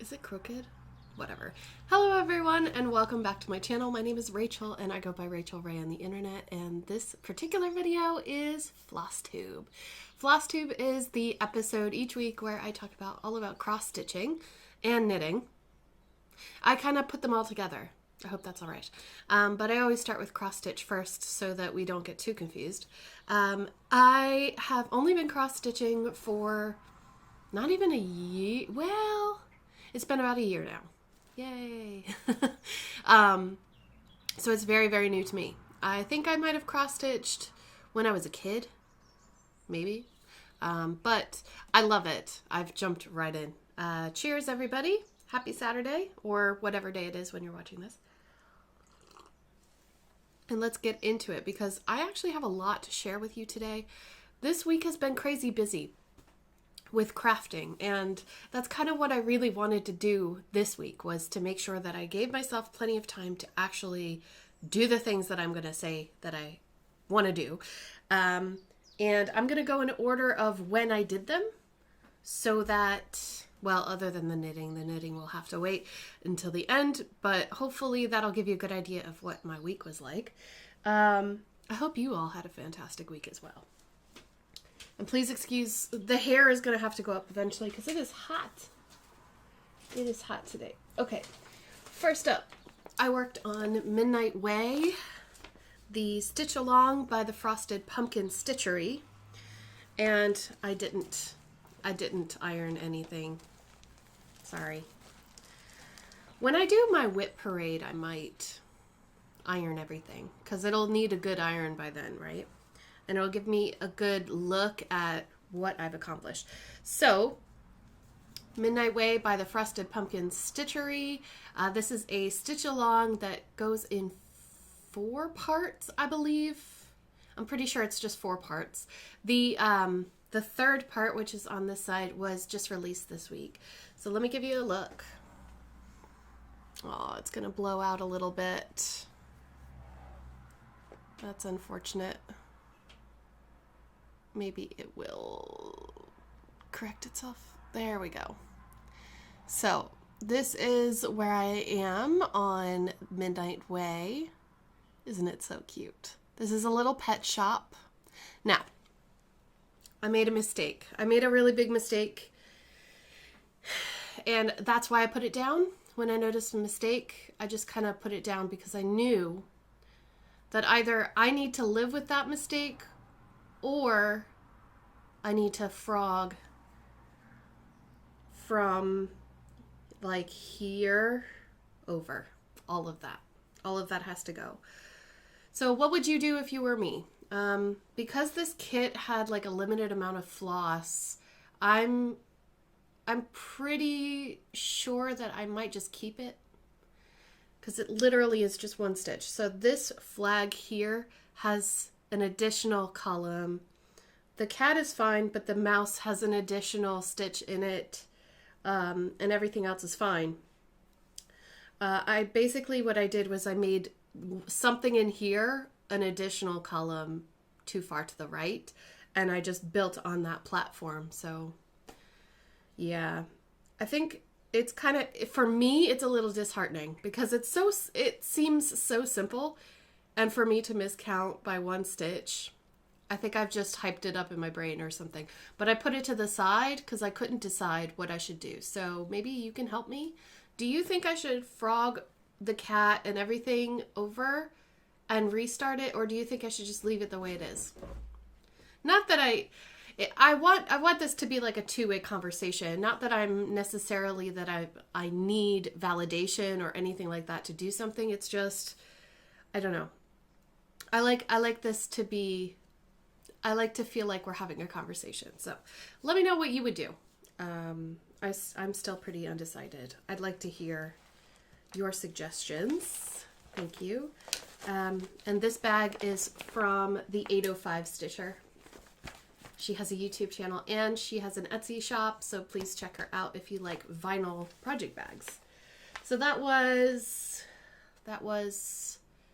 Is it crooked? Whatever. Hello everyone and welcome back to my channel. My name is Rachel and I go by Rachel Ray on the internet, and this particular video is Flosstube. Flosstube is the episode each week where I talk about all about cross stitching and knitting. I kind of put them all together. I hope that's all right. But I always start with cross stitch first so that we don't get too confused. I have only been cross stitching for not even a year. Well, it's been about a year now. Yay. So it's very, very new to me. I think I might have cross stitched when I was a kid, maybe. But I love it. I've jumped right in. Cheers, everybody. Happy Saturday, or whatever day it is when you're watching this. And let's get into it because I actually have a lot to share with you today. This week has been crazy busy with crafting, and that's kind of what I really wanted to do this week, was to make sure that I gave myself plenty of time to actually do the things that I'm going to say that I want to do. And I'm going to go in order of when I did them so that, well, other than the knitting will have to wait until the end, but hopefully that'll give you a good idea of what my week was like. I hope you all had a fantastic week as well. And please excuse, the hair is going to have to go up eventually because it is hot. It is hot today. Okay, first up, I worked on Midnight Way, the Stitch Along by the Frosted Pumpkin Stitchery, and I didn't iron anything. Sorry. When I do my whip parade, I might iron everything because it'll need a good iron by then, right? And it'll give me a good look at what I've accomplished. So, Midnight Way by the Frosted Pumpkin Stitchery. This is a stitch along that goes in 4 parts, I believe. I'm pretty sure it's just 4 parts. The third part, which is on this side, was just released this week. So let me give you a look. Oh, it's gonna blow out a little bit. That's unfortunate. Maybe it will correct itself. There we go. So this is where I am on Midnight Way. Isn't it so cute? This is a little pet shop. Now, I made a mistake. I made a really big mistake. And that's why I put it down. When I noticed a mistake, I just kind of put it down because I knew that either I need to live with that mistake or I need to frog from like here over. All of that has to go. So what would you do if you were me? Because this kit had like a limited amount of floss, I'm pretty sure that I might just keep it because it literally is just 1 stitch. So this flag here has an additional column. The cat is fine, but the mouse has an additional stitch in it, and everything else is fine. I basically, what I did was I made something in here, an additional column too far to the right, and I just built on that platform. So yeah, I think it's kind of, for me, it's a little disheartening because it seems so simple, and for me to miscount by 1 stitch, I think I've just hyped it up in my brain or something. But I put it to the side because I couldn't decide what I should do. So maybe you can help me. Do you think I should frog the cat and everything over and restart it, or do you think I should just leave it the way it is? Not that I want this to be like a two-way conversation. Not that I'm necessarily that I need validation or anything like that to do something. It's just, I don't know. I like this to be, I like to feel like we're having a conversation. So let me know what you would do. I'm still pretty undecided. I'd like to hear your suggestions. Thank you. And this bag is from the 805 Stitcher. She has a YouTube channel and she has an Etsy shop, so please check her out if you like vinyl project bags. So that was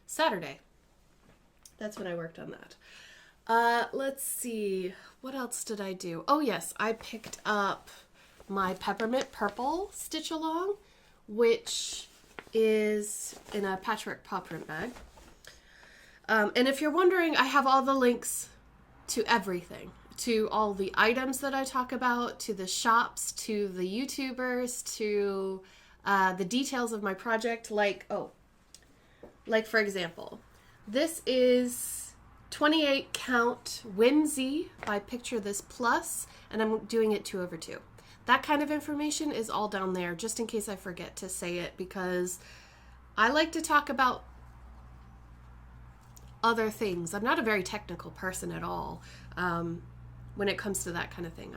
Saturday. That's when I worked on that. Let's see, what else did I do? Oh yes, I picked up my Peppermint Purple stitch along, which is in a patchwork paw print bag. And if you're wondering, I have all the links to everything, to all the items that I talk about, to the shops, to the YouTubers, to the details of my project. Like for example, this is 28 count Whimsy by Picture This Plus, and I'm doing it 2/2. That kind of information is all down there, just in case I forget to say it, because I like to talk about other things. I'm not a very technical person at all when it comes to that kind of thing.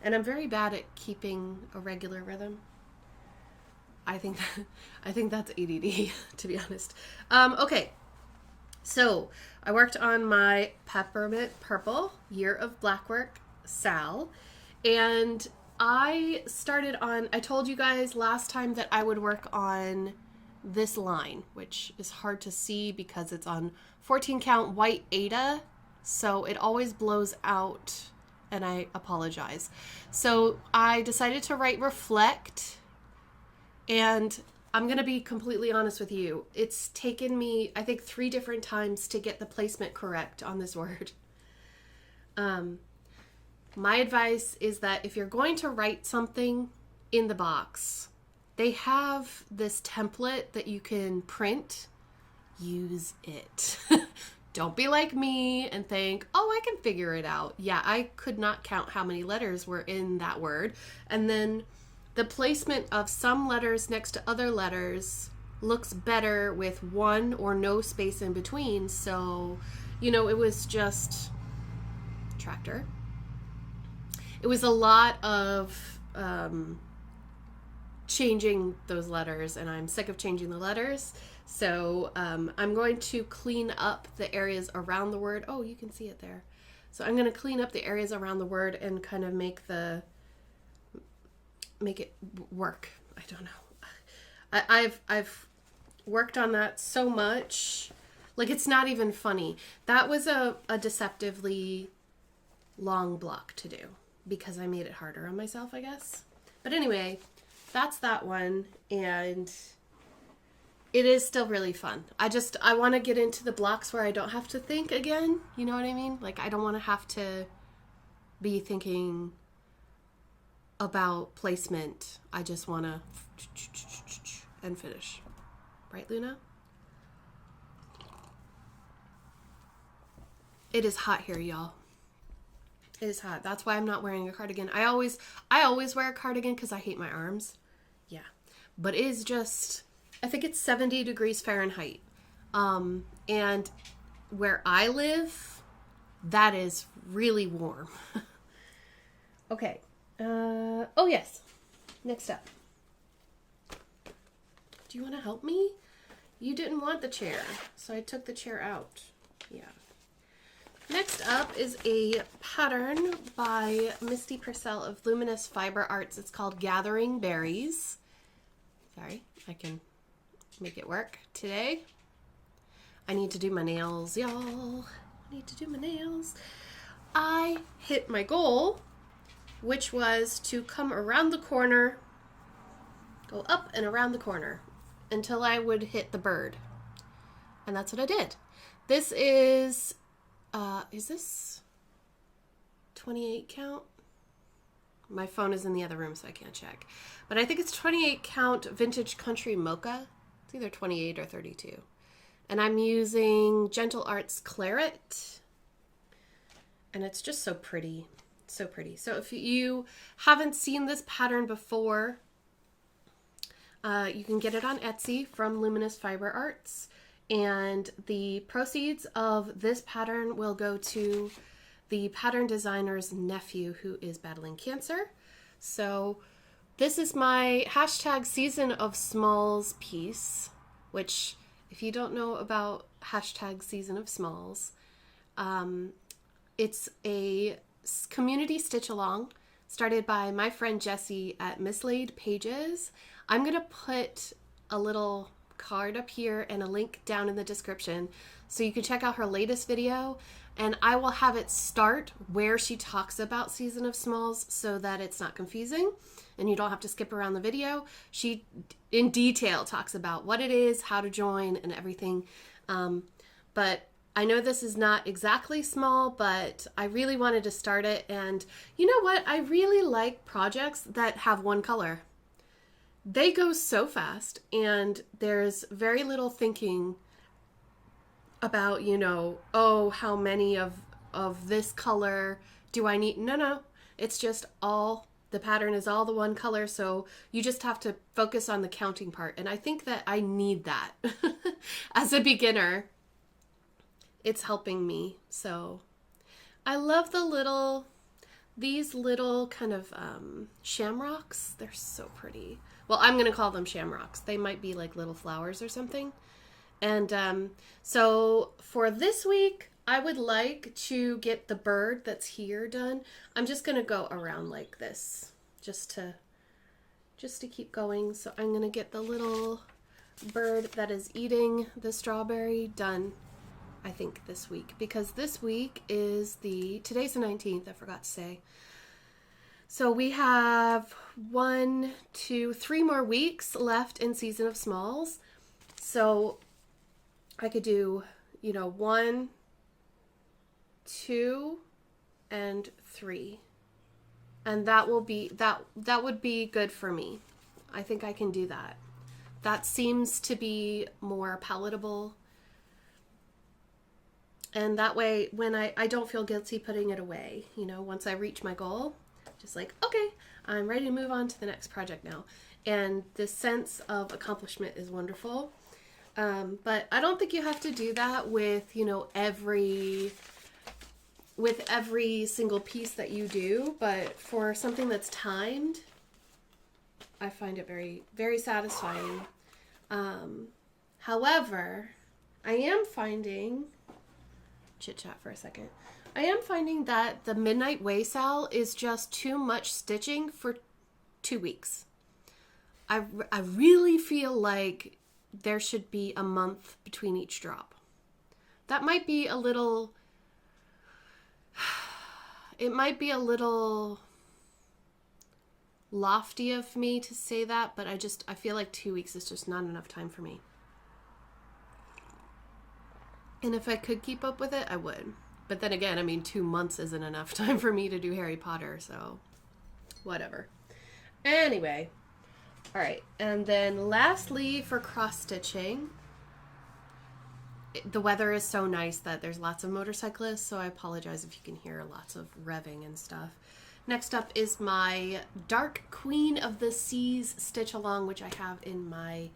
And I'm very bad at keeping a regular rhythm. I think that's ADD, to be honest. Okay, so I worked on my Peppermint Purple Year of Blackwork Sal, and I told you guys last time that I would work on this line, which is hard to see because it's on 14 count white Aida, so it always blows out, and I apologize. So I decided to write reflect, and I'm going to be completely honest with you. It's taken me, I think, 3 different times to get the placement correct on this word. My advice is that if you're going to write something in the box, they have this template that you can print. Use it. Don't be like me and think, oh, I can figure it out. Yeah, I could not count how many letters were in that word. And then the placement of some letters next to other letters looks better with one or no space in between. So, it was just tractor. It was a lot of changing those letters, and I'm sick of changing the letters. So I'm going to clean up the areas around the word. Oh, you can see it there. So I'm going to clean up the areas around the word and kind of make it work. I don't know. I've worked on that so much. Like, it's not even funny. That was a deceptively long block to do because I made it harder on myself, I guess. But anyway, that's that one, and it is still really fun. I want to get into the blocks where I don't have to think again. You know what I mean? Like, I don't want to have to be thinking about placement. I just want to and finish. Right, Luna? It is hot here, y'all. It is hot. That's why I'm not wearing a cardigan. I always wear a cardigan because I hate my arms. Yeah. But it is just, I think it's 70 degrees Fahrenheit. And where I live, that is really warm. Okay. Oh yes. Next up. Do you want to help me? You didn't want the chair, so I took the chair out. Yeah. Next up is a pattern by Misty Purcell of Luminous Fiber Arts. It's called Gathering Berries. Sorry, I can make it work today. I need to do my nails, y'all. I need to do my nails. I hit my goal, which was to come around the corner, go up and around the corner until I would hit the bird. And that's what I did. This is this 28 count? My phone is in the other room, so I can't check. But I think it's 28 count Vintage Country Mocha. It's either 28 or 32. And I'm using Gentle Arts Claret. And it's just so pretty. So pretty. So if you haven't seen this pattern before, you can get it on Etsy from Luminous Fiber Arts. And the proceeds of this pattern will go to the pattern designer's nephew who is battling cancer. So this is my hashtag SeasonOfSmalls piece, which if you don't know about hashtag SeasonOfSmalls, it's a community stitch along started by my friend Jessi at Mislaid Pages. I'm going to put a little card up here and a link down in the description so you can check out her latest video And I will have it start where she talks about Season of Smalls so that it's not confusing and you don't have to skip around the video. She, in detail, talks about what it is, how to join, and everything. But I know this is not exactly small, but I really wanted to start it. And you know what? I really like projects that have one color. They go so fast, and there's very little thinking about, you know, oh, how many of this color do I need? No, it's just all, the pattern is all the one color, so you just have to focus on the counting part. And I think that I need that as a beginner. It's helping me. So I love these little kind of shamrocks. They're so pretty. Well, I'm gonna call them shamrocks. They might be like little flowers or something. And so for this week, I would like to get the bird that's here done. I'm just going to go around like this just to keep going. So I'm going to get the little bird that is eating the strawberry done, I think, this week. Because this week is today's the 19th, I forgot to say. So we have 1, 2, 3 more weeks left in Season of Smalls. So I could do, you know, 1, 2, and 3. And that will be, that would be good for me. I think I can do that. That seems to be more palatable. And that way, when I don't feel guilty putting it away, you know, once I reach my goal, just like, okay, I'm ready to move on to the next project now. And this sense of accomplishment is wonderful. But I don't think you have to do that with, you know, every single piece that you do. But for something that's timed, I find it very, very satisfying. However, I am finding, chit chat for a second. I am finding that the Midnight Waysal is just too much stitching for 2 weeks. I really feel like there should be a month between each drop. That might be a little, it might be a little lofty of me to say that, but I feel like 2 weeks is just not enough time for me. And if I could keep up with it, I would. But then again, I mean, 2 months isn't enough time for me to do Harry Potter, so whatever. Anyway. All right, and then lastly for cross stitching, the weather is so nice that there's lots of motorcyclists, so I apologize if you can hear lots of revving and stuff. Next up is my Dark Queen of the Seas stitch along, which I have in my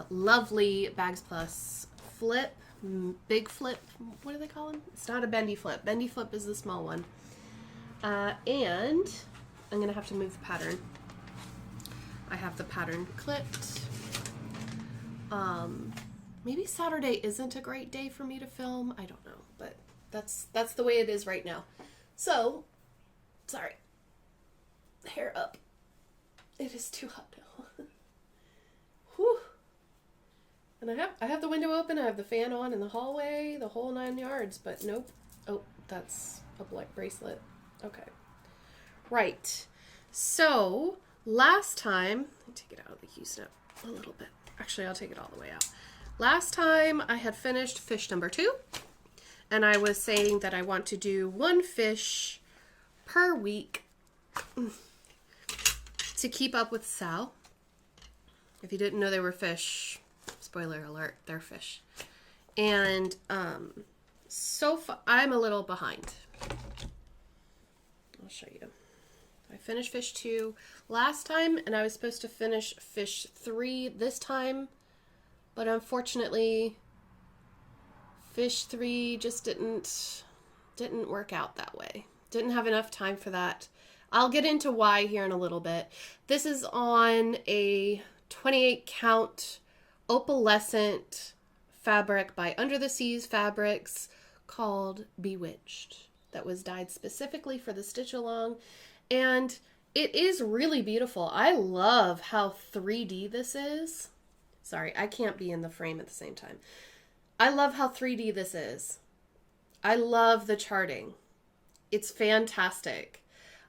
lovely Bags Plus flip, big flip, what do they call them? It's not a bendy flip. Bendy flip is the small one. And I'm gonna have to move the pattern. I have the pattern clipped. Maybe Saturday isn't a great day for me to film. I don't know, but that's the way it is right now. So, sorry. Hair up. It is too hot now. Whew. And I have the window open. I have the fan on in the hallway, the whole 9 yards. But nope. Oh, that's a black bracelet. Okay. Right. So last time, let me take it out of the hue snap a little bit. Actually, I'll take it all the way out. Last time I had finished fish number 2, and I was saying that I want to do 1 fish per week to keep up with Sal. If you didn't know they were fish, spoiler alert, they're fish. And so far, I'm a little behind. I'll show you. I finished fish 2 last time, and I was supposed to finish fish 3 this time, but unfortunately fish 3 just didn't work out that way. Didn't have enough time for that. I'll get into why here in a little bit. This is on a 28 count opalescent fabric by Under the Seas Fabrics called Bewitched, that was dyed specifically for the stitch along. And it is really beautiful. I love how 3D this is. Sorry, I can't be in the frame at the same time. I love how 3D this is. I love the charting. It's fantastic.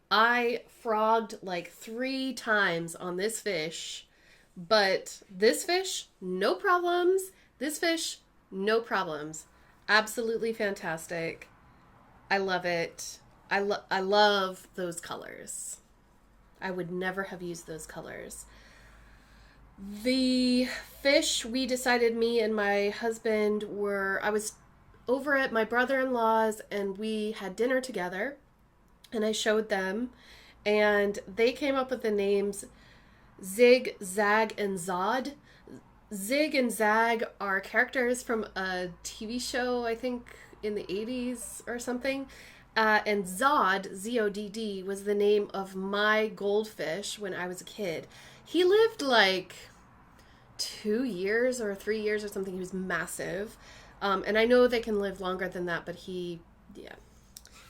I frogged like 3 times on this fish, but this fish, no problems. This fish, no problems. Absolutely fantastic. I love it. I love those colors. I would never have used those colors. The fish, we decided, me and my husband I was over at my brother-in-law's and we had dinner together and I showed them and they came up with the names Zig, Zag, and Zod. Zig and Zag are characters from a TV show, I think in the 80s or something. And Zod, Z-O-D-D, was the name of my goldfish when I was a kid. He lived like 2 years or 3 years or something. He was massive. And I know they can live longer than that, but yeah.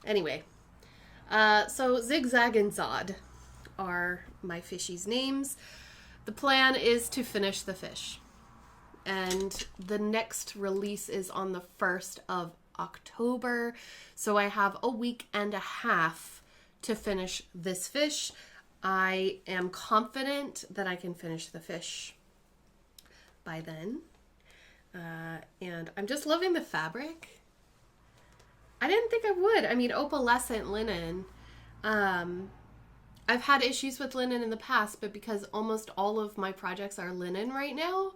Anyway, so Zigzag and Zod are my fishies' names. The plan is to finish the fish. And the next release is on the 1st of October. So I have a week and a half to finish this fish. I am confident that I can finish the fish by then. And I'm just loving the fabric. I didn't think I would. I mean, opalescent linen. I've had issues with linen in the past, but because almost all of my projects are linen right now,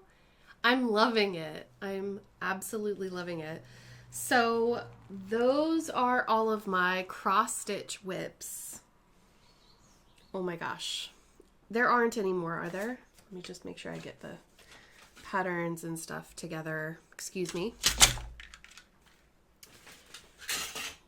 I'm loving it. I'm absolutely loving it. So those are all of my cross stitch whips. Oh my gosh. There aren't any more, are there? Let me just make sure I get the patterns and stuff together. Excuse me.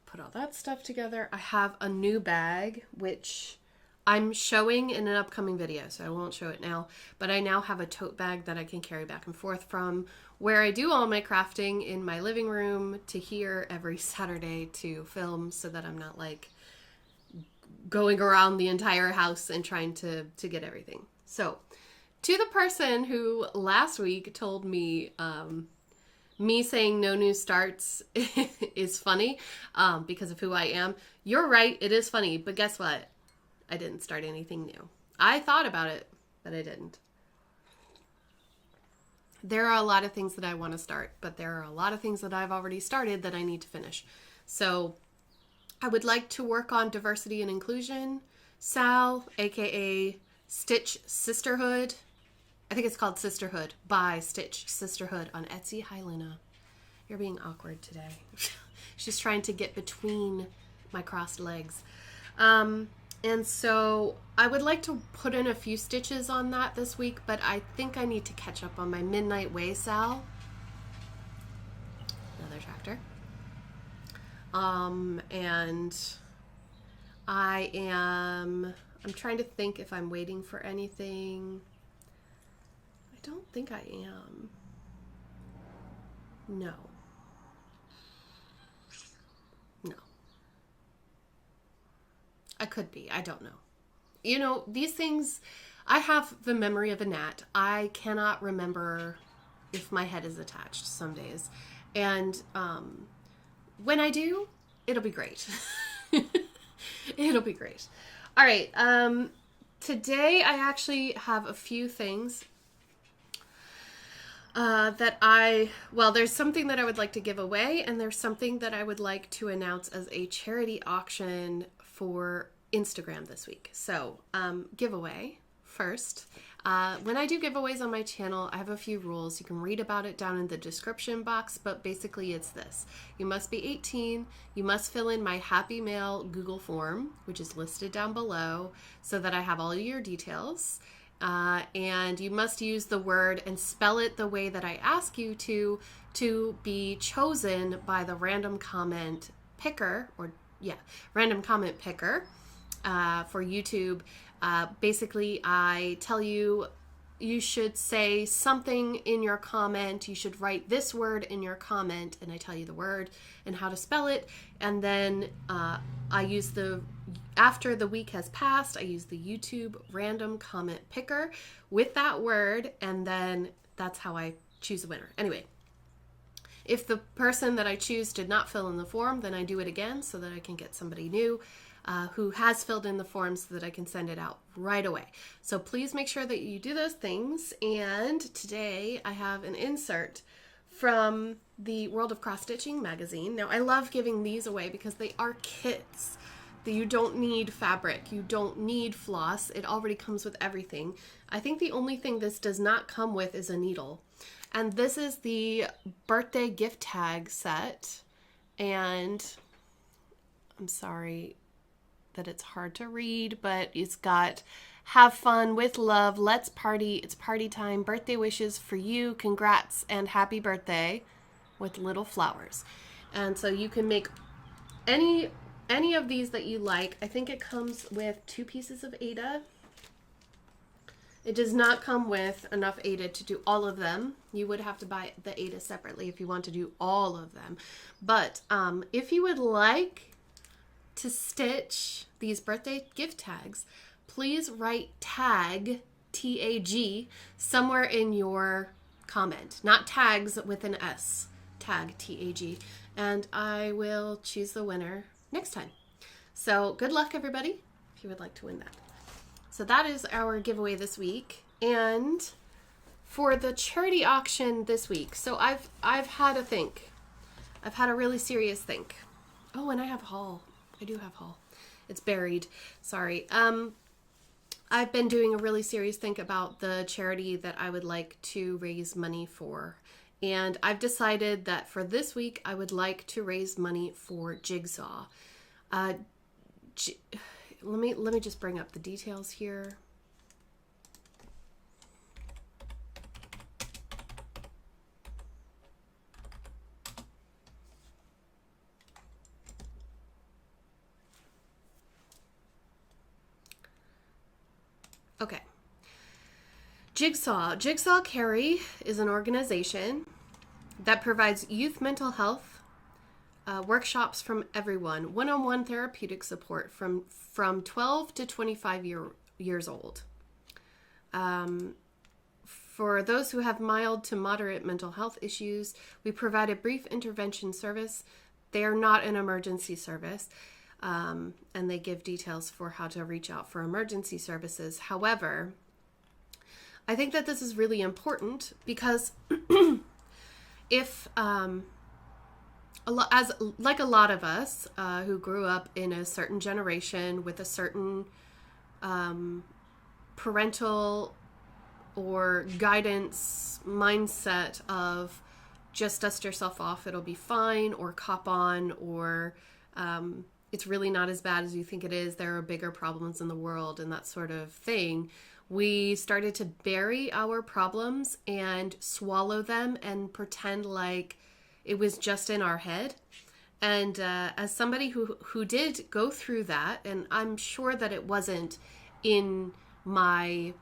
Put all that stuff together. I have a new bag, which I'm showing in an upcoming video, so I won't show it now. But I now have a tote bag that I can carry back and forth from where I do all my crafting in my living room to here every Saturday to film, so that I'm not like going around the entire house and trying to get everything. So to the person who last week told me me saying no new starts is funny because of who I am, you're right, it is funny, but guess what? I didn't start anything new. I thought about it, but I didn't. There are a lot of things that I want to start, but there are a lot of things that I've already started that I need to finish. So I would like to work on diversity and inclusion. Sal, aka Stitch Sisterhood. I think it's called Sisterhood by Stitch Sisterhood on Etsy. Hi, Luna. You're being awkward today. She's trying to get between my crossed legs. And so I would like to put in a few stitches on that this week, but I think I need to catch up on my Midnight Way Sal. Another tractor. And I'm trying to think if I'm waiting for anything. I don't think I am. No. No. I could be. I don't know. You know, these things, I have the memory of a gnat. I cannot remember if my head is attached some days. And when I do, it'll be great. It'll be great. All right. Today I actually have a few things there's something that I would like to give away, and there's something that I would like to announce as a charity auction for Instagram this week. So, giveaway first. When I do giveaways on my channel, I have a few rules. You can read about it down in the description box, but basically it's this. You must be 18. You must fill in my Happy Mail Google form, which is listed down below, so that I have all your details. And you must use the word and spell it the way that I ask you to be chosen by the random comment picker, random comment picker for YouTube. Basically, I tell you, you should say something in your comment. You should write this word in your comment, and I tell you the word and how to spell it. And then I use after the week has passed, I use the YouTube random comment picker with that word, and then that's how I choose a winner. Anyway, If the person that I choose did not fill in the form, then I do it again so that I can get somebody new who has filled in the form so that I can send it out right away. So please make sure that you do those things. And today I have an insert from the World of Cross Stitching magazine. Now I love giving these away because they are kits. That you don't need fabric, you don't need floss, it already comes with everything. I think the only thing this does not come with is a needle. And this is the birthday gift tag set. And I'm sorry that it's hard to read, but it's got have fun with love, let's party, it's party time, birthday wishes for you, congrats, and happy birthday with little flowers. And so you can make any of these that you like. I think it comes with 2 pieces of Aida. It does not come with enough Aida to do all of them. You would have to buy the Aida separately if you want to do all of them. But if you would like to stitch these birthday gift tags, please write tag, T-A-G, somewhere in your comment. Not tags with an S, tag, T-A-G. And I will choose the winner next time. So good luck, everybody, if you would like to win that. So that is our giveaway this week. And for the charity auction this week, so I've had a think. I've had a really serious think. Oh, and I have haul. I do have haul. It's buried. Sorry. I've been doing a really serious think about the charity that I would like to raise money for. And I've decided that for this week, I would like to raise money for Jigsaw. Let me just bring up the details here. Okay. Jigsaw Carry is an organization that provides youth mental health workshops from everyone, one-on-one therapeutic support from 12 to 25 years old. For those who have mild to moderate mental health issues, we provide a brief intervention service. They are not an emergency service, and they give details for how to reach out for emergency services. However, I think that this is really important because if like a lot of us who grew up in a certain generation with a certain parental or guidance mindset of just dust yourself off, it'll be fine, or cop on, or it's really not as bad as you think it is, there are bigger problems in the world, and that sort of thing. We started to bury our problems and swallow them and pretend like it was just in our head. And as somebody who did go through that, and I'm sure that it wasn't in my,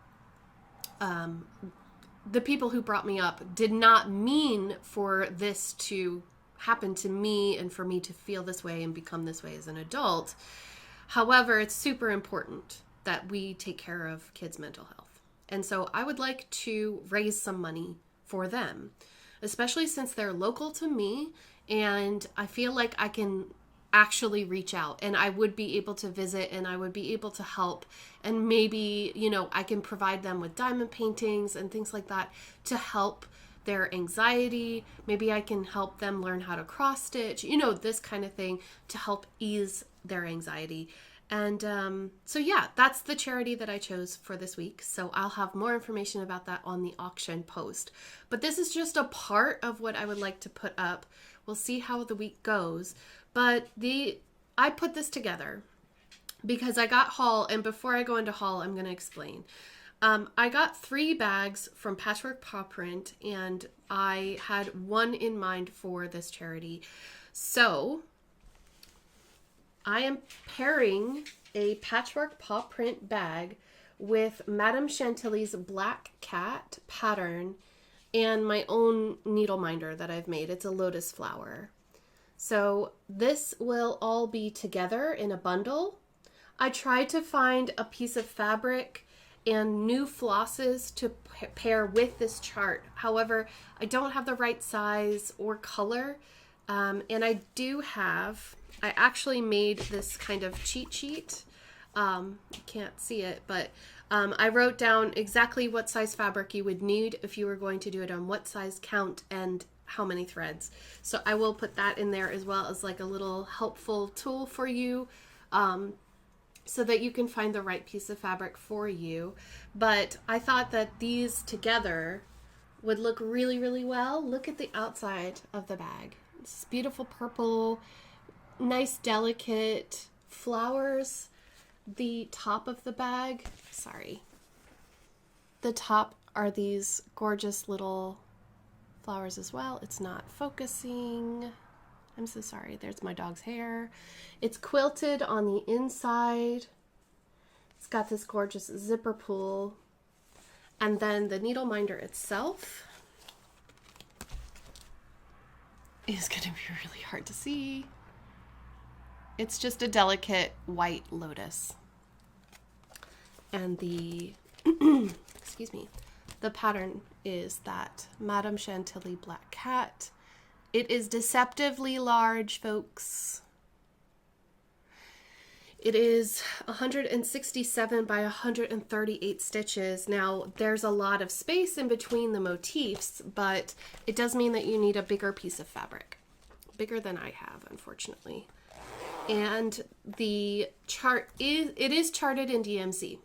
the people who brought me up did not mean for this to happen to me and for me to feel this way and become this way as an adult. However, it's super important that we take care of kids' mental health. And so I would like to raise some money for them, especially since they're local to me, and I feel like I can actually reach out and I would be able to visit and I would be able to help, and maybe, you know, I can provide them with diamond paintings and things like that to help their anxiety. Maybe I can help them learn how to cross stitch, you know, this kind of thing to help ease their anxiety. And so yeah, that's the charity that I chose for this week. So I'll have more information about that on the auction post. But this is just a part of what I would like to put up. We'll see how the week goes. But I put this together because I got haul, and before I go into haul, I'm going to explain. I got 3 bags from Patchwork Paw Print, and I had one in mind for this charity. So I am pairing a Patchwork Paw Print bag with Madame Chantilly's Black Cat pattern and my own needle minder that I've made. It's a lotus flower. So this will all be together in a bundle. I tried to find a piece of fabric and new flosses to pair with this chart. However, I don't have the right size or color, and I actually made this kind of cheat sheet. You can't see it, but I wrote down exactly what size fabric you would need if you were going to do it on what size count and how many threads. So I will put that in there as well as like a little helpful tool for you, so that you can find the right piece of fabric for you. But I thought that these together would look really, really well. Look at the outside of the bag. It's beautiful purple, nice delicate flowers. The top of the bag, the top are these gorgeous little flowers as well. It's not focusing. I'm so sorry. There's my dog's hair. It's quilted on the inside. It's got this gorgeous zipper pull. And then the needle minder itself is going to be really hard to see. It's just a delicate white lotus. And the, excuse me, the pattern is that Madame Chantilly black cat. It is deceptively large, folks. It is 167 by 138 stitches. Now, there's a lot of space in between the motifs, but it does mean that you need a bigger piece of fabric. Bigger than I have, unfortunately. And the chart is charted in DMC.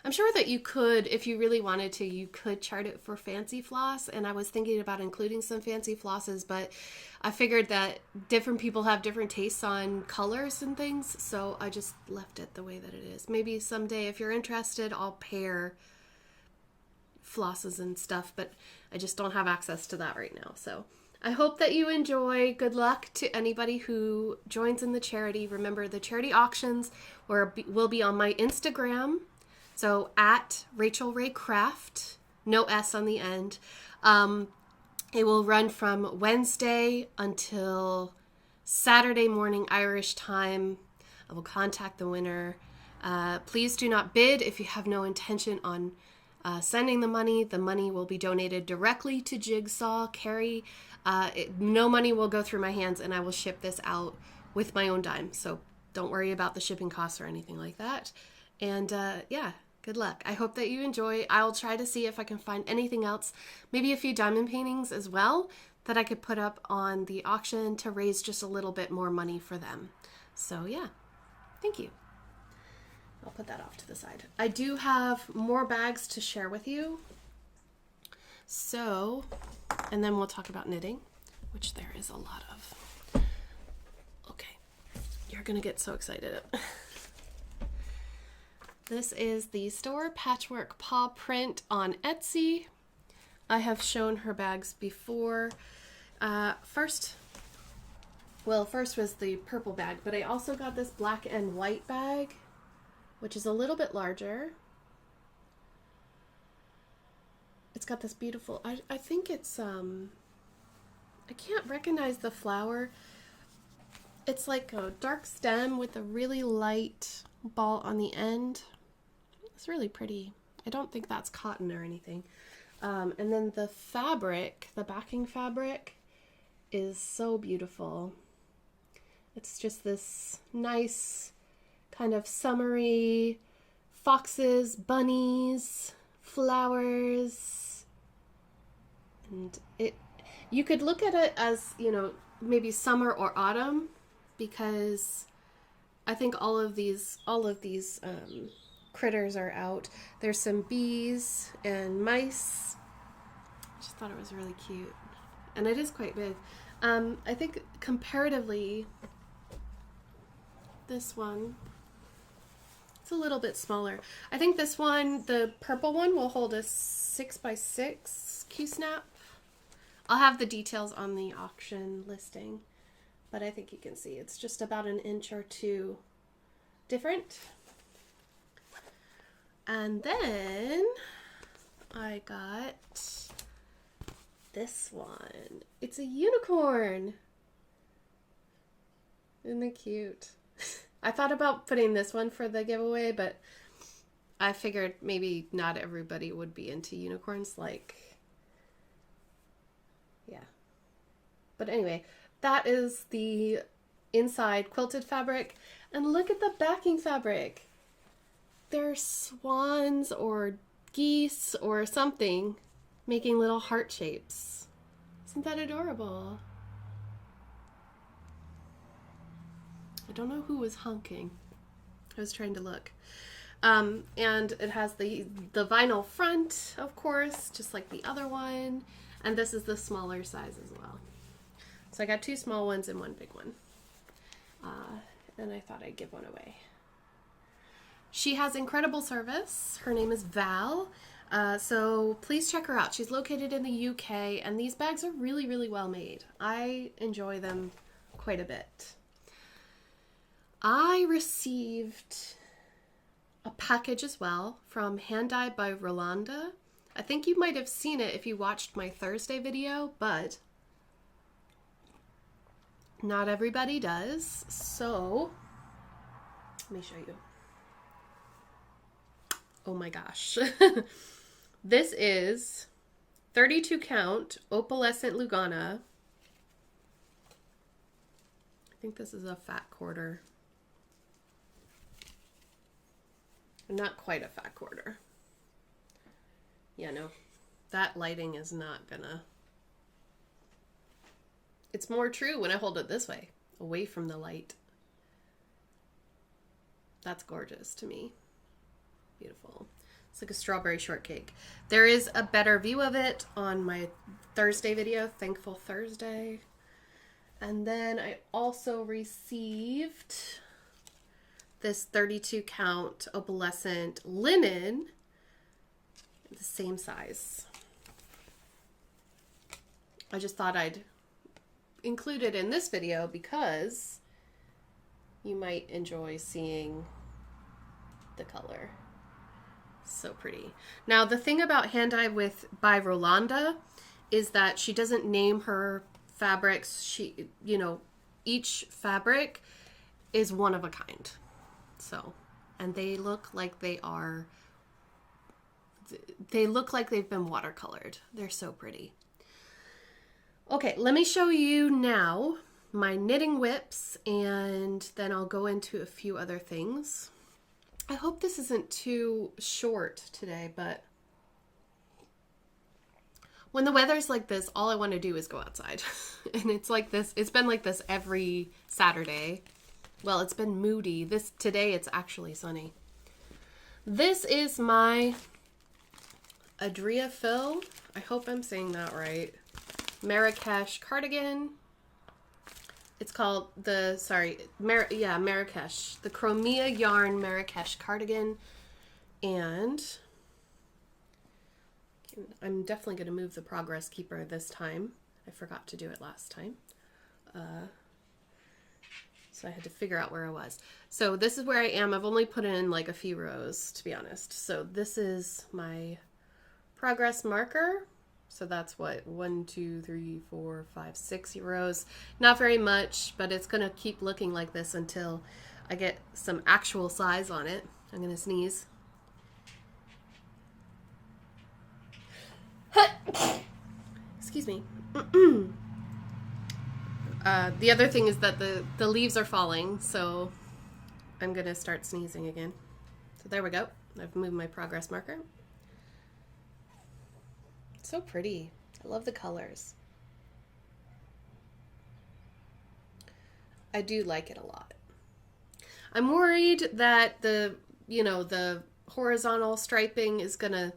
I'm sure that you could, if you really wanted to, you could chart it for fancy floss, and I was thinking about including some fancy flosses, but I figured that different people have different tastes on colors and things, so I just left it the way that it is. Maybe someday, if you're interested, I'll pair flosses and stuff, but I just don't have access to that right now. So I hope that you enjoy. Good luck to anybody who joins in the charity. Remember, the charity auctions will be on my Instagram. So at Rachel Ray Craft, no S on the end. It will run from Wednesday until Saturday morning Irish time. I will contact the winner. Please do not bid if you have no intention on sending the money. The money will be donated directly to Jigsaw. Carrie, no money will go through my hands, and I will ship this out with my own dime. So don't worry about the shipping costs or anything like that. And yeah, good luck. I hope that you enjoy. I'll try to see if I can find anything else, maybe a few diamond paintings as well, that I could put up on the auction to raise just a little bit more money for them. So yeah, thank you. I'll put that off to the side. I do have more bags to share with you. So, and then we'll talk about knitting, which there is a lot of. Okay, you're gonna get so excited. This is the Store Patchwork Paw Print on Etsy. I have shown her bags before. First was the purple bag, but I also got this black and white bag, which is a little bit larger. It's got this beautiful, I think it's, I can't recognize the flower. It's like a dark stem with a really light ball on the end. It's really pretty. I don't think that's cotton or anything. And then the fabric, the backing fabric, is so beautiful. It's just this nice kind of summery foxes, bunnies, flowers. And you could look at it as, you know, maybe summer or autumn, because I think all of these critters are out. There's some bees and mice. I just thought it was really cute, and it is quite big. I think comparatively, this one, it's a little bit smaller. I think this one, the purple one, will hold a 6x6 Q-snap. I'll have the details on the auction listing, but I think you can see it's just about an inch or two different. And then I got this one. It's a unicorn. Isn't it cute? I thought about putting this one for the giveaway, but I figured maybe not everybody would be into unicorns, like, yeah. But anyway, that is the inside quilted fabric. And look at the backing fabric. They're swans or geese or something making little heart shapes. Isn't that adorable? I don't know who was honking. I was trying to look. And it has the vinyl front, of course, just like the other one. And this is the smaller size as well. So I got 2 small ones and 1 big one. And I thought I'd give one away. She has incredible service. Her name is Val. So please check her out. She's located in the UK, and these bags are really, really well made. I enjoy them quite a bit. I received a package as well from Hand Dyed by Rolanda. I think you might have seen it if you watched my Thursday video, but not everybody does. So let me show you. Oh my gosh. This is 32 count Opalescent Lugana. I think this is a fat quarter. Not quite a fat quarter. Yeah, no, that lighting is not gonna... It's more true when I hold it this way, away from the light. That's gorgeous to me. Beautiful. It's like a strawberry shortcake. There is a better view of it on my Thursday video, Thankful Thursday. And then I also received this 32 count Opalescent linen, the same size. I just thought I'd include it in this video because you might enjoy seeing the color. So pretty. Now the thing about Hand Dyed by Rolanda is that she doesn't name her fabrics. She, you know, each fabric is one of a kind. So, and they look like they look like they've been watercolored. They're so pretty. Okay, let me show you now my knitting whips, and then I'll go into a few other things. I hope this isn't too short today, but when the weather's like this, all I want to do is go outside. And it's like this, it's been like this every Saturday. Well, it's been moody. Today it's actually sunny. This is my Adria Phil. I hope I'm saying that right. Marrakesh cardigan. It's called Marrakesh. The Chromia yarn Marrakesh cardigan. And I'm definitely going to move the progress keeper this time. I forgot to do it last time. So I had to figure out where I was. So this is where I am. I've only put in like a few rows, to be honest. So this is my progress marker. So that's what, 1, 2, 3, 4, 5, 6 rows. Not very much, but it's gonna keep looking like this until I get some actual size on it. I'm gonna sneeze. Excuse me. The other thing is that the leaves are falling, so I'm gonna start sneezing again. So there we go. I've moved my progress marker. So pretty. I love the colors. I do like it a lot. I'm worried that the horizontal striping is gonna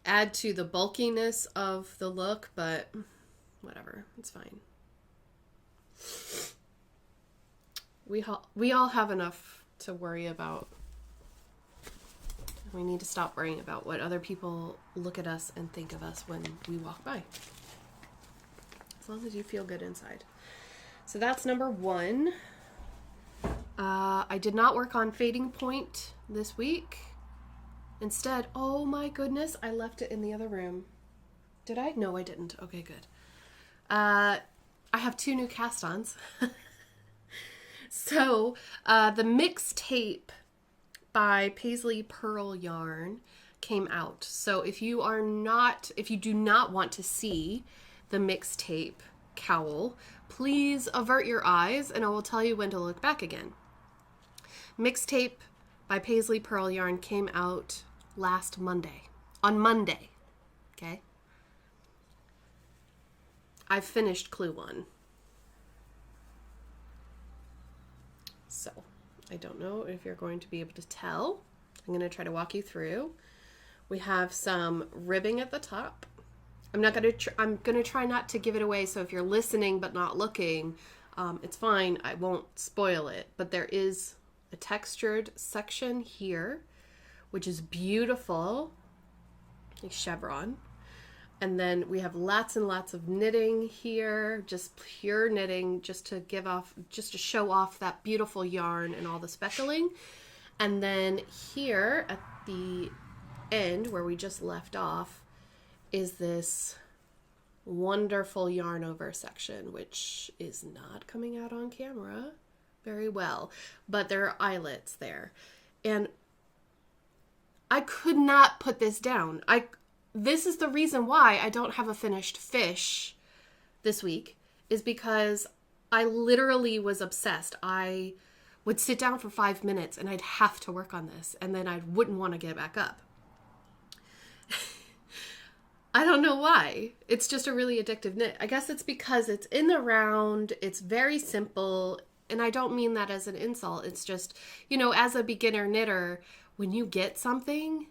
add to the bulkiness of the look, but whatever, it's fine. We all have enough to worry about. We need to stop worrying about what other people look at us and think of us when we walk by. As long as you feel good inside. So that's number 1. I did not work on fading point this week. Instead, oh my goodness, I left it in the other room. Did I? No, I didn't. Okay, good. I have 2 new cast-ons. So the mix tape by Paisley Pearl yarn came out. So if you do not want to see the mixtape cowl, please avert your eyes and I will tell you when to look back again. Mixtape by Paisley Pearl yarn came out last Monday. On Monday. Okay? I've finished Clue 1. So, I don't know if you're going to be able to tell. I'm going to try to walk you through. We have some ribbing at the top. I'm going to try not to give it away, so if you're listening but not looking, it's fine. I won't spoil it. But there is a textured section here, which is beautiful. A chevron. And then we have lots and lots of knitting here, just pure knitting, just to show off that beautiful yarn and all the speckling. And then here at the end where we just left off is this wonderful yarn over section, which is not coming out on camera very well, but there are eyelets there. And I could not put this down. This is the reason why I don't have a finished fish this week, is because I literally was obsessed. I would sit down for 5 minutes and I'd have to work on this, and then I wouldn't want to get back up. I don't know why. It's just a really addictive knit. I guess it's because it's in the round, it's very simple, and I don't mean that as an insult. It's just, as a beginner knitter, when you get something,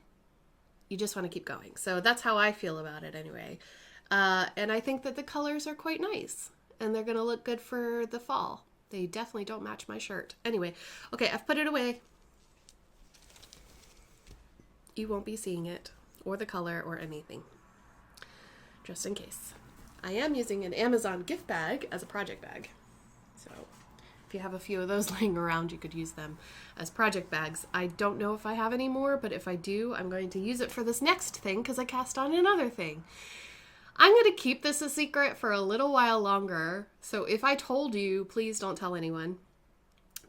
you just want to keep going. So that's how I feel about it anyway. And I think that the colors are quite nice and they're going to look good for the fall. They definitely don't match my shirt. Anyway, okay, I've put it away. You won't be seeing it or the color or anything, just in case. I am using an Amazon gift bag as a project bag. So if you have a few of those laying around, you could use them as project bags. I don't know if I have any more, but if I do, I'm going to use it for this next thing because I cast on another thing. I'm going to keep this a secret for a little while longer. So if I told you, please don't tell anyone,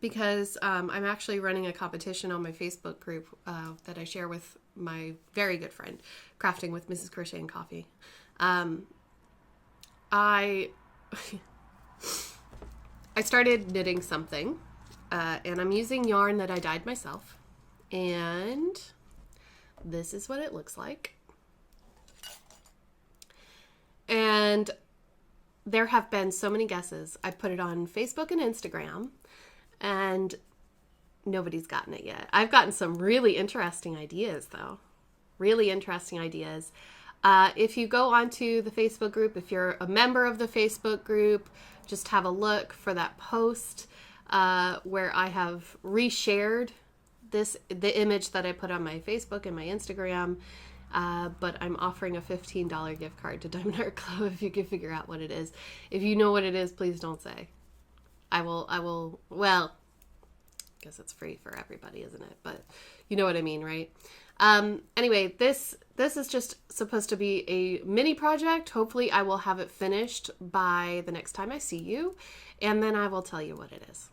because I'm actually running a competition on my Facebook group that I share with my very good friend, Crafting with Mrs. Crochet and Coffee. I started knitting something, and I'm using yarn that I dyed myself, and this is what it looks like. And there have been so many guesses. I put it on Facebook and Instagram, and nobody's gotten it yet. I've gotten some really interesting ideas, though. Really interesting ideas. If you go onto the Facebook group, if you're a member of the Facebook group, just have a look for that post where I have reshared the image that I put on my Facebook and my Instagram. But I'm offering a $15 gift card to Diamond Art Club if you can figure out what it is. If you know what it is, please don't say. I will, well, I guess it's free for everybody, isn't it? But you know what I mean, right? Anyway, this is just supposed to be a mini project. Hopefully I will have it finished by the next time I see you, and then I will tell you what it is.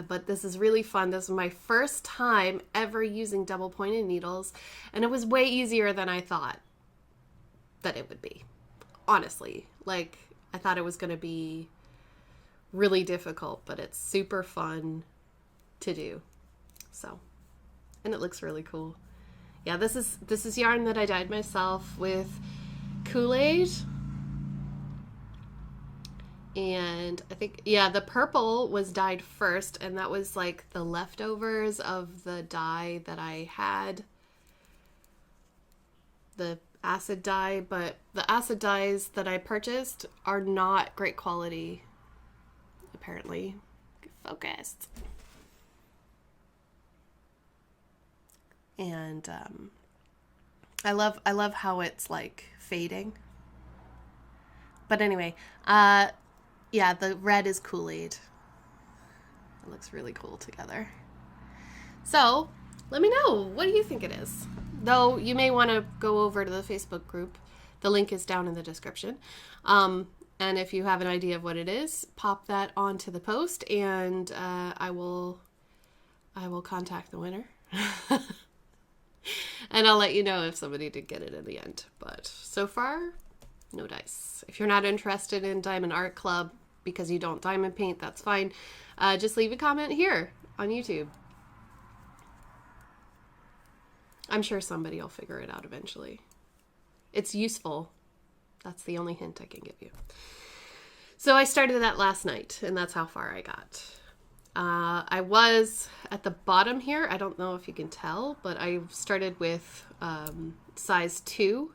But this is really fun. This is my first time ever using double pointed needles, and it was way easier than I thought that it would be. Honestly, like, I thought it was going to be really difficult, but it's super fun to do. So, and it looks really cool. Yeah, this is yarn that I dyed myself with Kool-Aid. And I think, yeah, the purple was dyed first, and that was like the leftovers of the dye that I had, the acid dye, but the acid dyes that I purchased are not great quality, apparently. Focused. And I love how it's like fading. But anyway, yeah, the red is Kool-Aid. It looks really cool together. So, let me know. What do you think it is? Though, you may want to go over to the Facebook group. The link is down in the description. And if you have an idea of what it is, pop that onto the post, and I will I will contact the winner. And I'll let you know if somebody did get it in the end. But so far, no dice. If you're not interested in Diamond Art Club because you don't diamond paint, that's fine. Just leave a comment here on YouTube. I'm sure somebody will figure it out eventually. It's useful. That's the only hint I can give you. So I started that last night, and that's how far I got. I was at the bottom here. I don't know if you can tell, but I started with size 2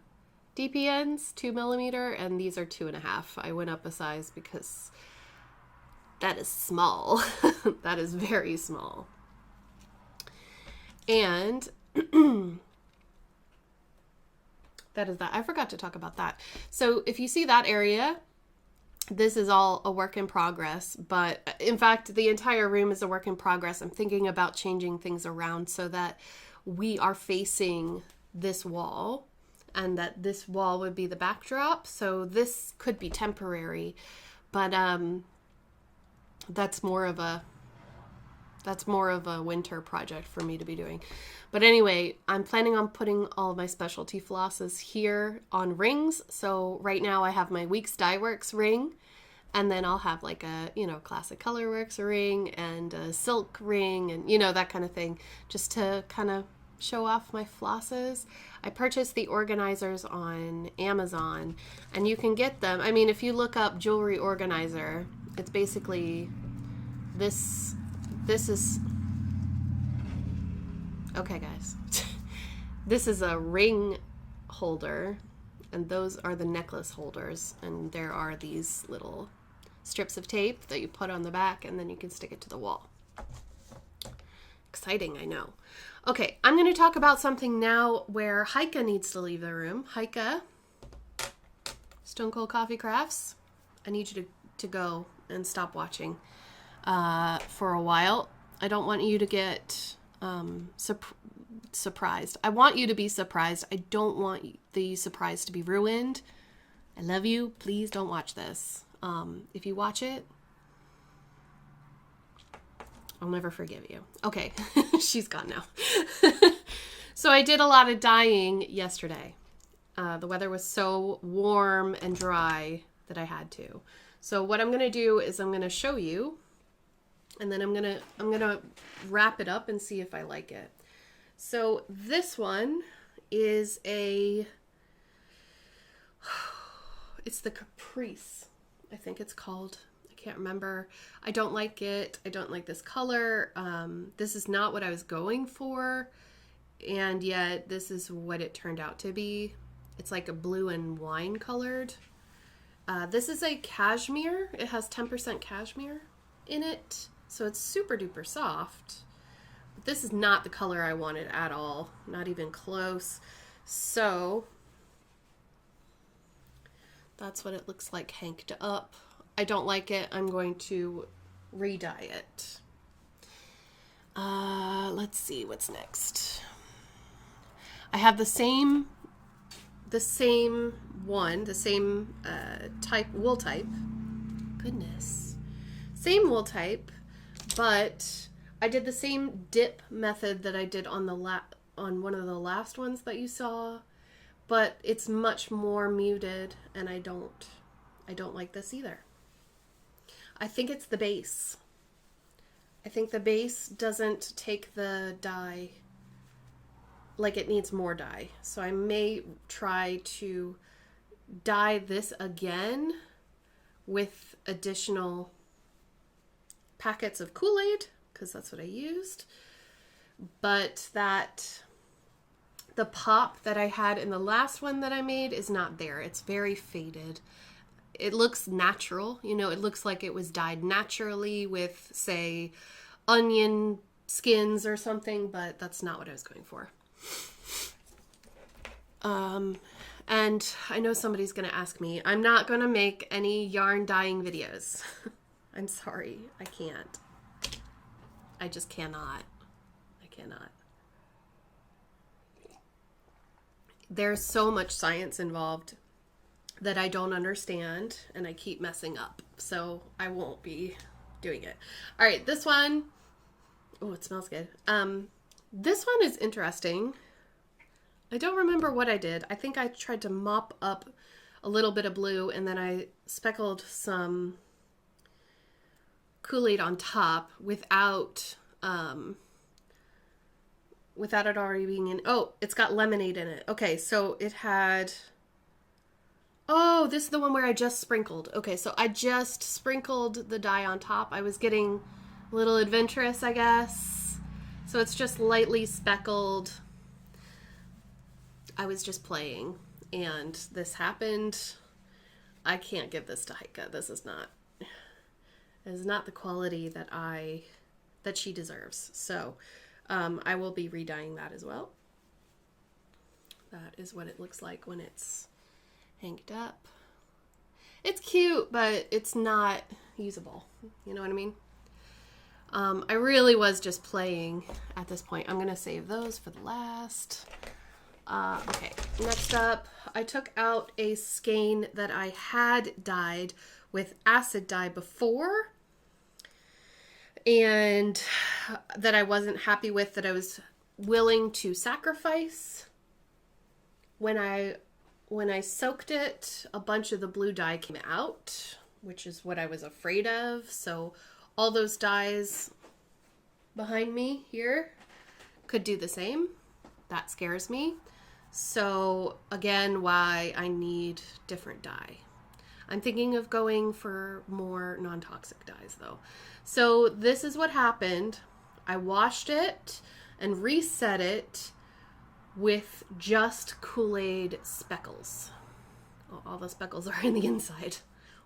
DPNs, 2mm, and these are 2.5. I went up a size because that is small. That is very small. And that is that. I forgot to talk about that. So if you see that area, this is all a work in progress, but in fact, the entire room is a work in progress. I'm thinking about changing things around so that we are facing this wall and that this wall would be the backdrop. So this could be temporary, but that's more of a winter project for me to be doing. But anyway, I'm planning on putting all of my specialty flosses here on rings. So right now I have my Weeks Dye Works ring, and then I'll have like a, Classic Colorworks ring and a silk ring and, that kind of thing, just to kind of show off my flosses. I purchased the organizers on Amazon, and you can get them. I mean, if you look up jewelry organizer, it's basically this is, okay guys, this is a ring holder, and those are the necklace holders, and there are these little strips of tape that you put on the back, and then you can stick it to the wall. Exciting, I know. Okay, I'm going to talk about something now where Heike needs to leave the room. Heike, Stone Cold Coffee Crafts, I need you to go and stop watching for a while. I don't want you to get surprised. I want you to be surprised. I don't want the surprise to be ruined. I love you. Please don't watch this. If you watch it, I'll never forgive you. Okay, she's gone now. So I did a lot of dyeing yesterday. The weather was so warm and dry that I had to. So what I'm going to do is I'm going to show you, and then I'm going to wrap it up and see if I like it. So this one is it's the Caprice, I think it's called. I can't remember. I don't like it. I don't like this color. This is not what I was going for, and yet this is what it turned out to be. It's like a blue and wine colored. This is a cashmere. It has 10% cashmere in it, so it's super duper soft. But this is not the color I wanted at all, not even close. So that's what it looks like hanked up. I don't like it. I'm going to re-dye it. Let's see what's next. I have the same one, the same wool type. Goodness. Same wool type, but I did the same dip method that I did on on one of the last ones that you saw, but it's much more muted, and I don't like this either. I think it's the base. I think the base doesn't take the dye, like it needs more dye. So I may try to dye this again with additional packets of Kool-Aid, because that's what I used. But the pop that I had in the last one that I made is not there. It's very faded. It looks natural, it looks like it was dyed naturally with, say, onion skins or something, but that's not what I was going for. And I know somebody's going to ask me, I'm not going to make any yarn dyeing videos. I'm sorry, I can't. I just cannot. I cannot. There's so much science involved that I don't understand, and I keep messing up, so I won't be doing it. All right, this one Oh, it smells good. This one is interesting. I don't remember what I did. I think I tried to mop up a little bit of blue, and then I speckled some Kool-Aid on top without it already being in. Oh, it's got lemonade in it. Okay, so it had... Oh, this is the one where I just sprinkled. Okay, so I just sprinkled the dye on top. I was getting a little adventurous, I guess. So it's just lightly speckled. I was just playing, and this happened. I can't give this to Heike. This is not the quality that she deserves. So I will be redying that as well. That is what it looks like when it's hanged up. It's cute, but it's not usable. You know what I mean? I really was just playing at this point. I'm going to save those for the last. Okay, next up, I took out a skein that I had dyed with acid dye before, and that I wasn't happy with, that I was willing to sacrifice. When I soaked it, a bunch of the blue dye came out, which is what I was afraid of. So all those dyes behind me here could do the same. That scares me. So again, why I need different dye. I'm thinking of going for more non-toxic dyes though. So this is what happened. I washed it and reset it with just Kool-Aid speckles. All the speckles are in the inside.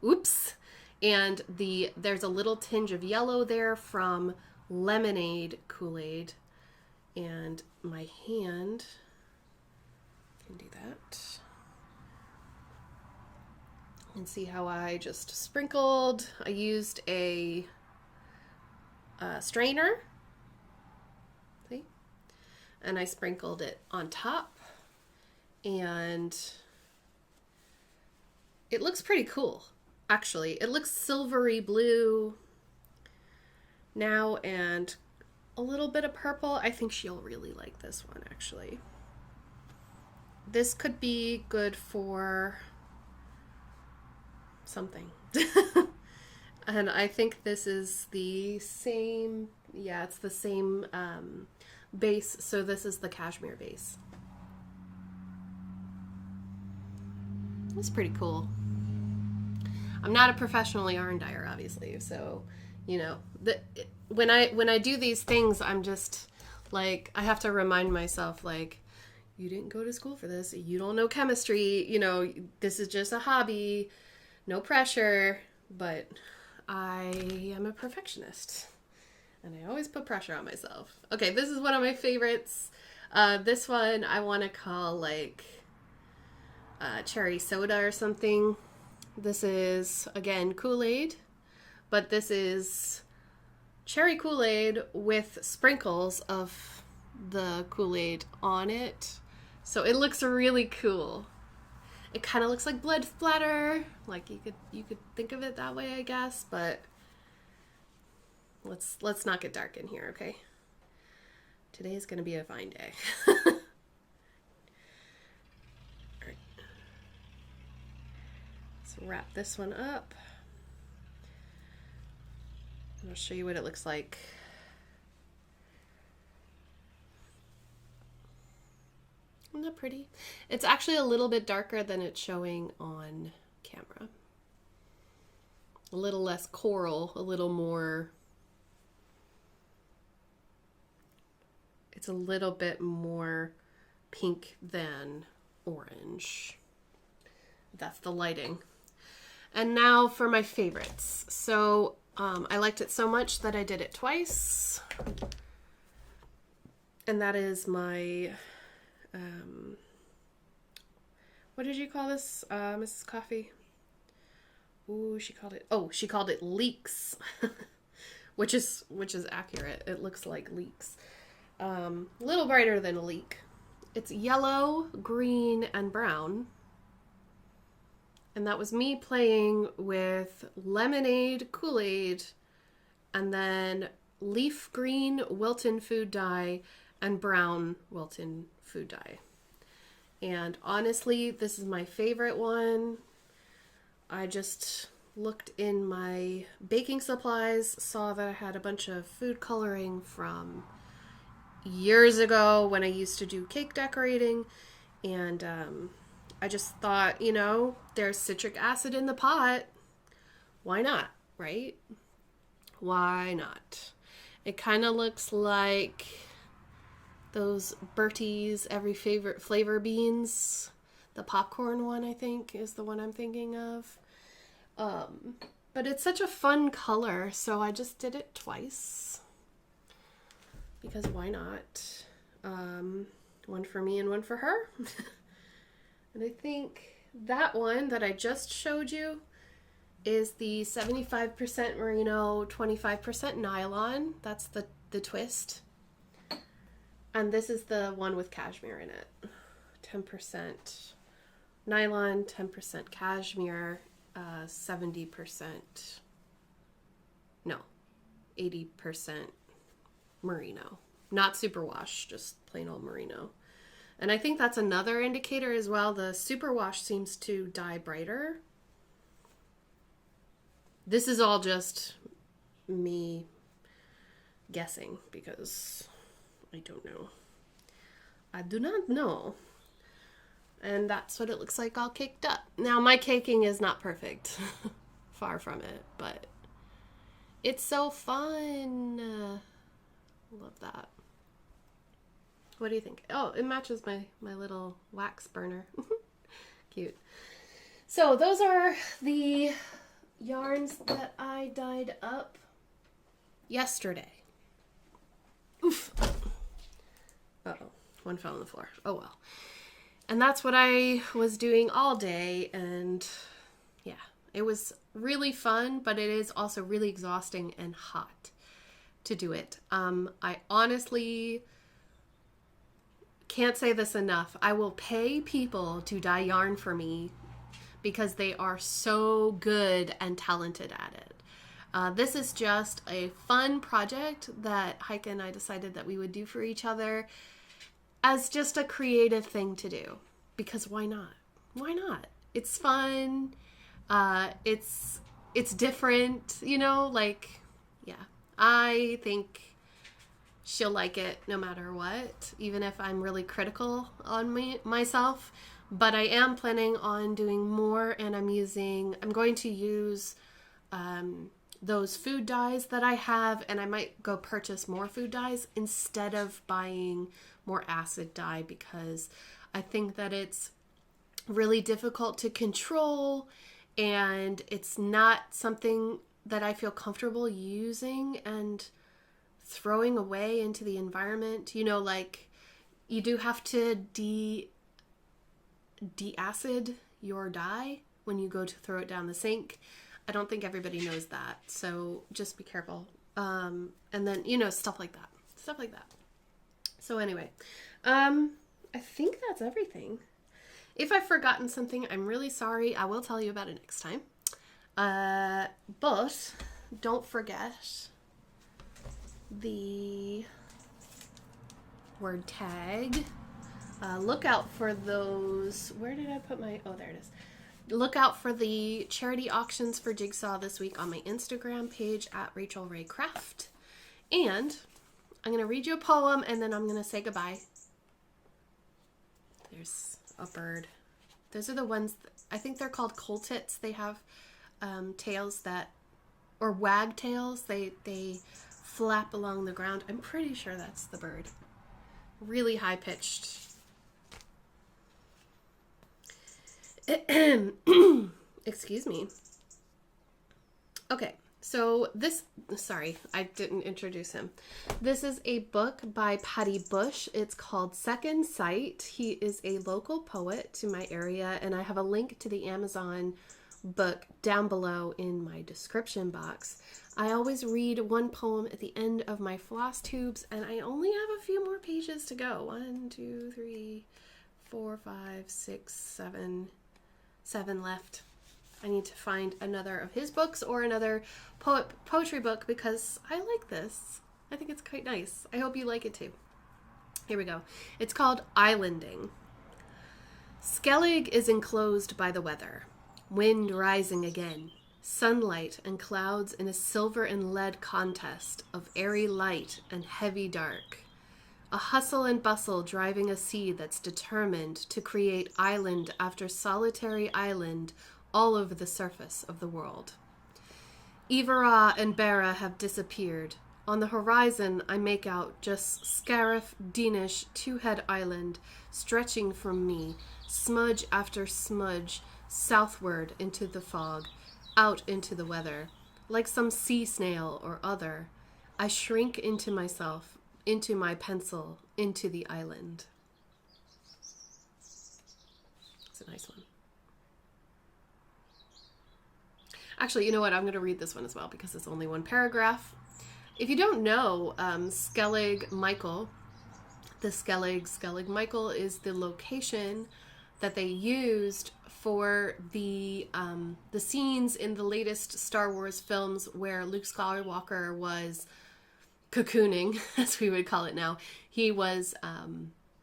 Oops. And there's a little tinge of yellow there from lemonade Kool-Aid. And my hand can do that. And see how I just sprinkled. I used a strainer. See? And I sprinkled it on top. And it looks pretty cool, actually. It looks silvery blue now and a little bit of purple. I think she'll really like this one, actually. This could be good for something. And I think this is the same, yeah, it's the same base. So this is the cashmere base. It's pretty cool. I'm not a professional yarn dyer, obviously, so you know, when I do these things, I'm just like, I have to remind myself, like, you didn't go to school for this, you don't know chemistry, you know, this is just a hobby, no pressure. But I am a perfectionist and I always put pressure on myself. Okay, this is one of my favorites. This one I want to call like cherry soda or something. This is, again, Kool-Aid, but this is cherry Kool-Aid with sprinkles of the Kool-Aid on it. So it looks really cool. It kind of looks like blood splatter. Like you could think of it that way, I guess, but let's not get dark in here, okay? Today's going to be a fine day. Wrap this one up. And I'll show you what it looks like. Isn't that pretty? It's actually a little bit darker than it's showing on camera. A little less coral, a little more, it's a little bit more pink than orange. That's the lighting. And now for my favorites. So I liked it so much that I did it twice. And that is my, what did you call this, Mrs. Coffee? Ooh, she called it leeks, which is accurate. It looks like leeks. A little brighter than a leek. It's yellow, green, and brown. And that was me playing with lemonade Kool-Aid and then leaf green Wilton food dye and brown Wilton food dye. And honestly, this is my favorite one. I just looked in my baking supplies, saw that I had a bunch of food coloring from years ago when I used to do cake decorating, and I just thought, you know, there's citric acid in the pot. Why not, right? Why not? It kind of looks like those Bertie's Every Favorite Flavor beans. The popcorn one, I think, is the one I'm thinking of. But it's such a fun color, so I just did it twice. Because why not? One for me and one for her. And I think that one that I just showed you is the 75% merino, 25% nylon. That's the twist. And this is the one with cashmere in it. 10% nylon, 10% cashmere, 70%, no, 80% merino. Not superwash, just plain old merino. And I think that's another indicator as well. The superwash seems to dye brighter. This is all just me guessing because I don't know. I do not know. And that's what it looks like all caked up. Now, my caking is not perfect. Far from it, but it's so fun. Love that. What do you think? Oh, it matches my little wax burner. Cute. So those are the yarns that I dyed up yesterday. Oof. Uh-oh. One fell on the floor. Oh well. And that's what I was doing all day, and yeah, it was really fun, but it is also really exhausting and hot to do it. I honestly can't say this enough. I will pay people to dye yarn for me because they are so good and talented at it. This is just a fun project that Heike and I decided that we would do for each other as just a creative thing to do, because why not? Why not? It's fun. It's different, you know, like, yeah, I think she'll like it no matter what, even if I'm really critical on myself, but I am planning on doing more, and I'm going to use, those food dyes that I have, and I might go purchase more food dyes instead of buying more acid dye, because I think that it's really difficult to control, and it's not something that I feel comfortable using and throwing away into the environment. You know, like, you do have to de-acid your dye when you go to throw it down the sink. I don't think everybody knows that, so just be careful. And then, you know, stuff like that. So anyway, I think that's everything. If I've forgotten something, I'm really sorry. I will tell you about it next time. But don't forget the word tag. Look out for those. Where did I put my... Oh, there it is. Look out for the charity auctions for Jigsaw this week on my Instagram page at Rachel Ray Craft. And I'm going to read you a poem, and then I'm going to say goodbye. There's a bird. Those are the ones, I think they're called coltits. They have tails that, or wagtails. They flap along the ground. I'm pretty sure that's the bird. Really high-pitched. Excuse me. Okay, so sorry, I didn't introduce him. This is a book by Patty Bush. It's called Second Sight. He is a local poet to my area, and I have a link to the Amazon book down below in my description box. I always read one poem at the end of my floss tubes, and I only have a few more pages to go. 1, 2, 3, 4, 5, 6, 7 left. I need to find another of his books or another poetry book because I like this. I think it's quite nice. I hope you like it too. Here we go. It's called Islanding. Skellig is enclosed by the weather. Wind rising again. Sunlight and clouds in a silver and lead contest of airy light and heavy dark. A hustle and bustle driving a sea that's determined to create island after solitary island all over the surface of the world. Ivara and Bera have disappeared. On the horizon, I make out just Scariff, Danish, Two-Head Island, stretching from me, smudge after smudge, southward into the fog, out into the weather, like some sea snail or other. I shrink into myself, into my pencil, into the island. It's a nice one. Actually, you know what? I'm going to read this one as well because it's only one paragraph. If you don't know, Skellig Michael, the Skellig Michael is the location that they used for the scenes in the latest Star Wars films where Luke Skywalker was cocooning, as we would call it now. He was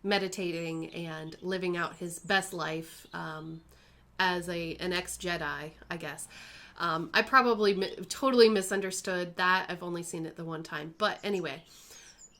meditating and living out his best life as an ex-Jedi, I guess. I probably totally misunderstood that. I've only seen it the one time. But anyway,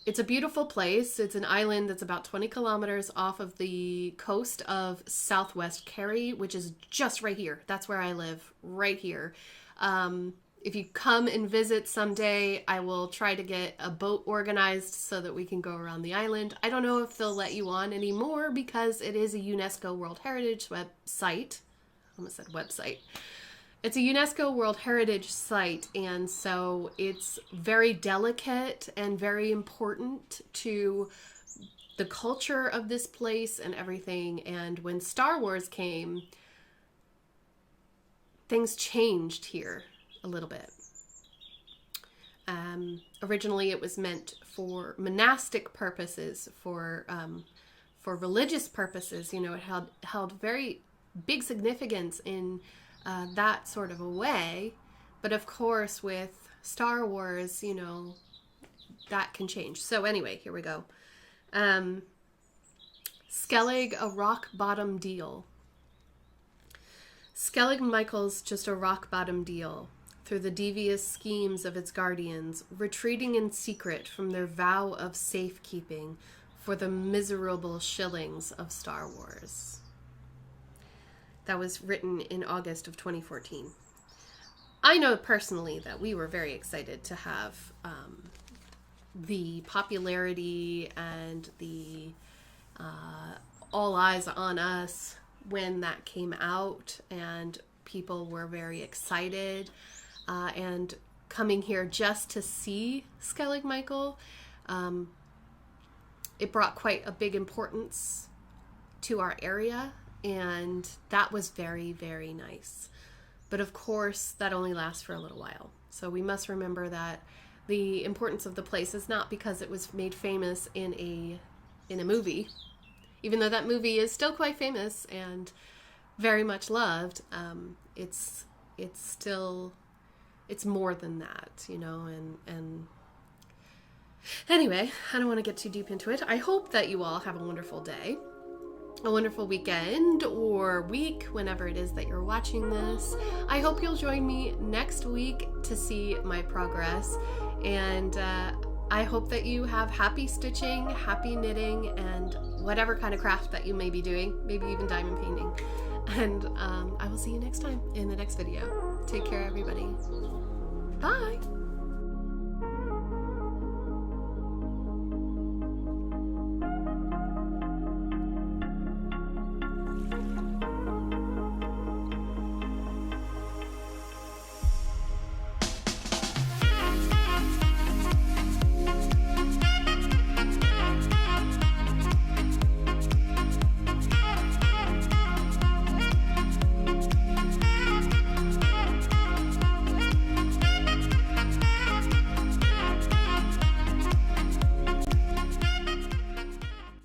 it's a beautiful place. It's an island that's about 20 kilometers off of the coast of Southwest Kerry, which is just right here. That's where I live, right here. If you come and visit someday, I will try to get a boat organized so that we can go around the island. I don't know if they'll let you on anymore because it is a UNESCO World Heritage site. I almost said website. It's a UNESCO World Heritage Site, and so it's very delicate and very important to the culture of this place and everything. And when Star Wars came, things changed here a little bit. Originally, it was meant for monastic purposes, for religious purposes. You know, it held very big significance in that sort of a way, but of course with Star Wars, you know, that can change. So anyway, here we go. Skellig, a rock bottom deal. Skellig Michael's just a rock bottom deal, through the devious schemes of its guardians, retreating in secret from their vow of safekeeping for the miserable shillings of Star Wars. That was written in August of 2014. I know personally that we were very excited to have the popularity and the all eyes on us when that came out, and people were very excited and coming here just to see Skellig Michael. It brought quite a big importance to our area, and that was very, very nice. But of course, that only lasts for a little while. So we must remember that the importance of the place is not because it was made famous in a movie, even though that movie is still quite famous and very much loved. It's more than that, you know. And anyway, I don't want to get too deep into it. I hope that you all have a wonderful day, a wonderful weekend or week, whenever it is that you're watching this. I hope you'll join me next week to see my progress, and I hope that you have happy stitching, happy knitting, and whatever kind of craft that you may be doing, maybe even diamond painting. And I will see you next time in the next video. Take care, everybody. Bye!